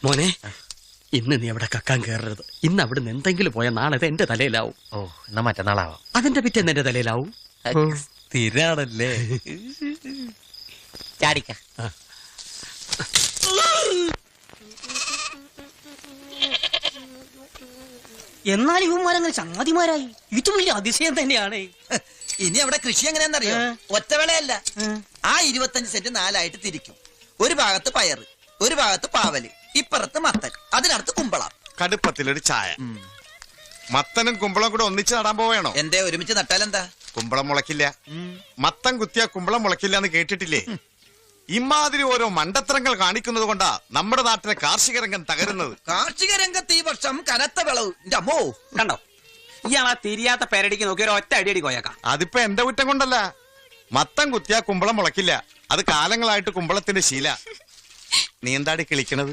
മോനെ, ഇന്ന് നീ അവിടെ കക്കാൻ കയറരുത്. ഇന്ന് അവിടുന്ന് എന്തെങ്കിലും പോയാൽ നാളെ അത് എന്റെ തലയിലാവും. ഓ, എന്നാ മറ്റന്നാളാവാം. അതിന്റെ പിറ്റേന്ന് എന്റെ തലയിലാവും. സ്ഥിരാണല്ലേ. ചാടിക്ക. എന്നാൽ ഇവന്മാരങ്ങനെ ചങ്ങാതിമാരായി. ഇത് വലിയ അതിശയം തന്നെയാണ്. ഇനി അവിടെ കൃഷി എങ്ങനെയാണെന്നറിയോ? ഒറ്റവേളയല്ല. ആ 25 സെന്റ് 4 ആയിട്ട് തിരിക്കും. ഒരു ഭാഗത്ത് പയറ്, ഒരു ഭാഗത്ത് പാവല്, ഇപ്പുറത്ത് മത്തൻ, അതിനടുത്ത് കുമ്പളം. കടുപ്പത്തിലൊരു ചായ. മത്തനും കുമ്പളം കൂടെ ഒന്നിച്ച് നടാൻ പോവേണോ? എന്തേ ഒരുമിച്ച് നട്ടാലെന്താ? കുമ്പളം മുളക്കില്ല. മത്തൻ കുത്തിയാ കുമ്പളം മുളക്കില്ല എന്ന് കേട്ടിട്ടില്ലേ? ഇമാതിരി ഓരോ മണ്ടത്തരങ്ങൾ കാണിക്കുന്നത് കൊണ്ടാ നമ്മുടെ നാട്ടിലെ കാർഷിക രംഗം തകരുന്നത്. കാർഷിക രംഗത്ത് ഈ വർഷം കനത്ത വിളവ്. എന്റെ അമ്മോ, കണ്ടോ ഇയാളാ തിരിയാത്ത പേരടിക്ക് നോക്കി ഒരു ഒറ്റ അടിയടി കോയക്കാം. അതിപ്പോ എന്റെ കുറ്റം കൊണ്ടല്ല. മത്തൻ കുത്തിയാ കുമ്പളം മുളക്കില്ല. അത് കാലങ്ങളായിട്ട് കുമ്പളത്തിന്റെ ശീല. നീ എന്താടി കിളിക്കണത്?